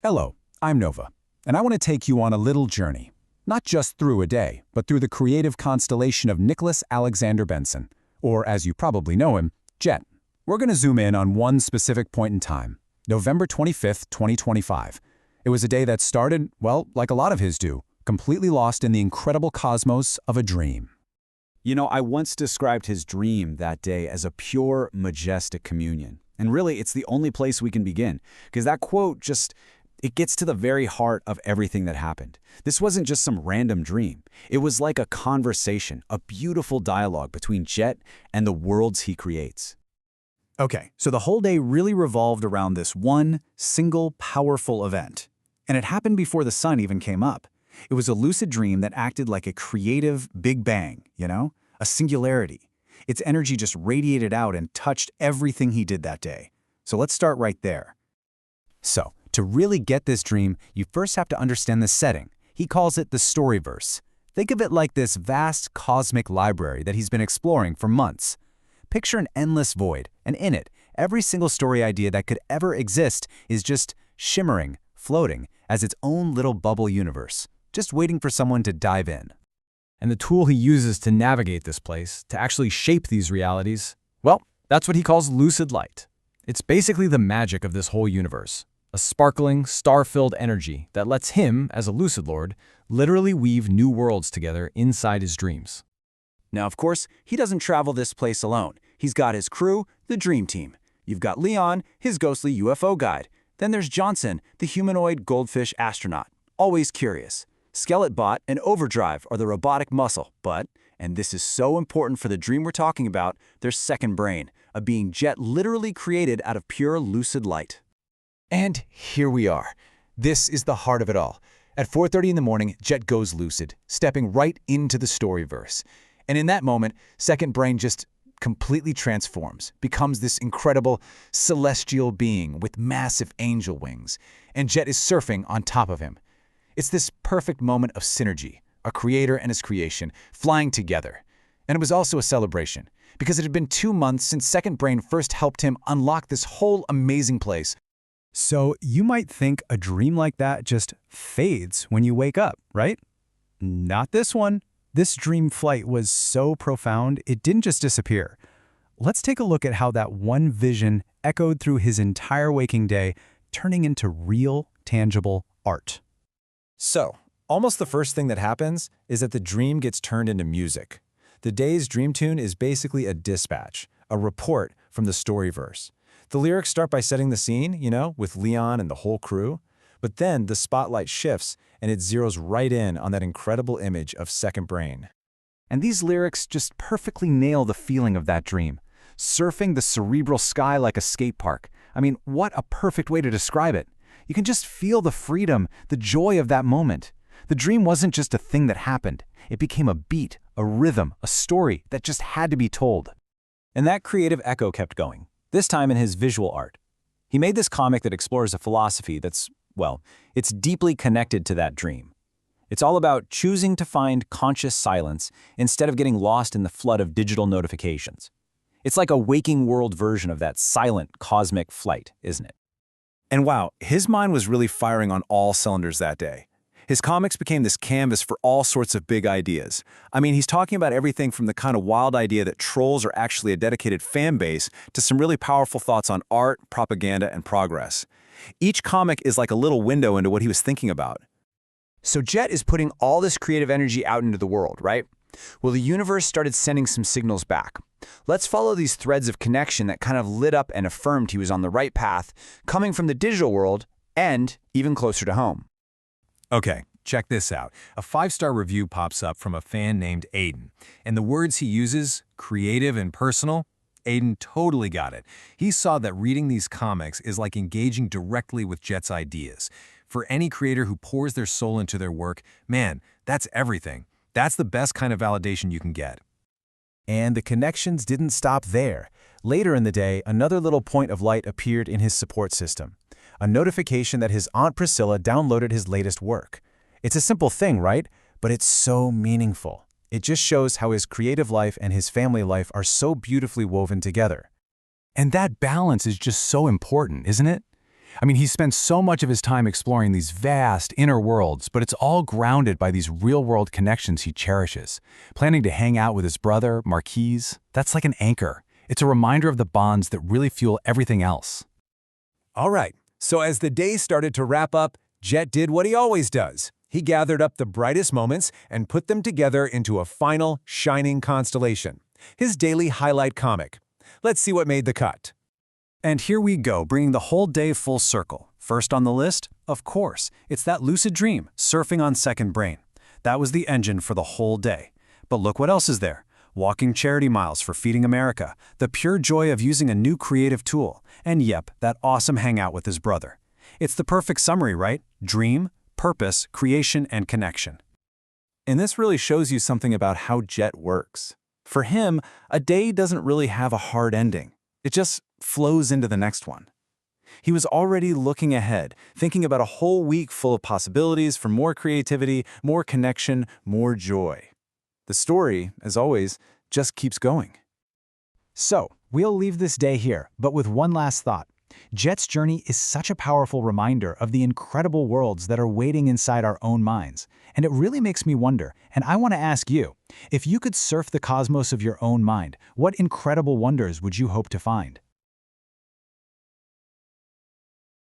Hello, I'm Nova, and I want to take you on a little journey. Not just through a day, but through the creative constellation of Nicholas Alexander Benson, or as you probably know him, Jet. We're going to zoom in on one specific point in time, November 25th, 2025. It was a day that started, well, like a lot of his do, completely lost in the incredible cosmos of a dream. I once described his dream that day as a pure, majestic communion. And really, it's the only place we can begin, because that quote it gets to the very heart of everything that happened. This wasn't just some random dream. It was like a conversation, a beautiful dialogue between Jet and the worlds he creates. Okay, so the whole day really revolved around this one single powerful event. And it happened before the sun even came up. It was a lucid dream that acted like a creative Big Bang, a singularity. Its energy just radiated out and touched everything he did that day. So let's start right there. So, to really get this dream, you first have to understand the setting. He calls it the storyverse. Think of it like this vast cosmic library that he's been exploring for months. Picture an endless void, and in it, every single story idea that could ever exist is just shimmering, floating, as its own little bubble universe, just waiting for someone to dive in. And the tool he uses to navigate this place, to actually shape these realities, well, that's what he calls lucid light. It's basically the magic of this whole universe. A sparkling, star-filled energy that lets him, as a lucid lord, literally weave new worlds together inside his dreams. Now, of course, he doesn't travel this place alone. He's got his crew, the Dream Team. You've got Leon, his ghostly UFO guide. Then there's Johnson, the humanoid goldfish astronaut, always curious. Skeletbot and Overdrive are the robotic muscle, but, and this is so important for the dream we're talking about, their second brain, a being Jet literally created out of pure lucid light. And here we are. This is the heart of it all. At 4:30 in the morning, Jet goes lucid, stepping right into the storyverse. And in that moment, Second Brain just completely transforms, becomes this incredible celestial being with massive angel wings, and Jet is surfing on top of him. It's this perfect moment of synergy, a creator and his creation flying together. And it was also a celebration, because it had been 2 months since Second Brain first helped him unlock this whole amazing place. So you might think a dream like that just fades when you wake up, right? Not this one. This dream flight was so profound, it didn't just disappear. Let's take a look at how that one vision echoed through his entire waking day, turning into real, tangible art. So, almost the first thing that happens is that the dream gets turned into music. The day's dream tune is basically a dispatch, a report from the storyverse. The lyrics start by setting the scene, with Leon and the whole crew, but then the spotlight shifts and it zeroes right in on that incredible image of Second Brain. And these lyrics just perfectly nail the feeling of that dream. Surfing the cerebral sky like a skate park. I mean, what a perfect way to describe it. You can just feel the freedom, the joy of that moment. The dream wasn't just a thing that happened. It became a beat, a rhythm, a story that just had to be told. And that creative echo kept going, this time in his visual art. He made this comic that explores a philosophy that's, it's deeply connected to that dream. It's all about choosing to find conscious silence instead of getting lost in the flood of digital notifications. It's like a waking world version of that silent cosmic flight, isn't it? And wow, his mind was really firing on all cylinders that day. His comics became this canvas for all sorts of big ideas. I mean, he's talking about everything from the kind of wild idea that trolls are actually a dedicated fan base to some really powerful thoughts on art, propaganda, and progress. Each comic is like a little window into what he was thinking about. So Jet is putting all this creative energy out into the world, right? Well, the universe started sending some signals back. Let's follow these threads of connection that kind of lit up and affirmed he was on the right path, coming from the digital world and even closer to home. Okay, check this out. A 5-star review pops up from a fan named Aiden. And the words he uses, creative and personal, Aiden totally got it. He saw that reading these comics is like engaging directly with Jet's ideas. For any creator who pours their soul into their work, man, that's everything. That's the best kind of validation you can get. And the connections didn't stop there. Later in the day, another little point of light appeared in his support system. A notification that his Aunt Priscilla downloaded his latest work. It's a simple thing, right? But it's so meaningful. It just shows how his creative life and his family life are so beautifully woven together. And that balance is just so important, isn't it? I mean, he spends so much of his time exploring these vast inner worlds, but it's all grounded by these real-world connections he cherishes. Planning to hang out with his brother, Marquise, that's like an anchor. It's a reminder of the bonds that really fuel everything else. All right, so as the day started to wrap up, Jet did what he always does. He gathered up the brightest moments and put them together into a final, shining constellation. His daily highlight comic. Let's see what made the cut. And here we go, bringing the whole day full circle. First on the list, of course, it's that lucid dream, surfing on second brain. That was the engine for the whole day. But look what else is there. Walking charity miles for Feeding America, the pure joy of using a new creative tool, and yep, that awesome hangout with his brother. It's the perfect summary, right? Dream, purpose, creation, and connection. And this really shows you something about how Jet works. For him, a day doesn't really have a hard ending. It just flows into the next one. He was already looking ahead, thinking about a whole week full of possibilities for more creativity, more connection, more joy. The story, as always, just keeps going. So, we'll leave this day here, but with one last thought. Jet's journey is such a powerful reminder of the incredible worlds that are waiting inside our own minds. And it really makes me wonder, and I want to ask you, if you could surf the cosmos of your own mind, what incredible wonders would you hope to find?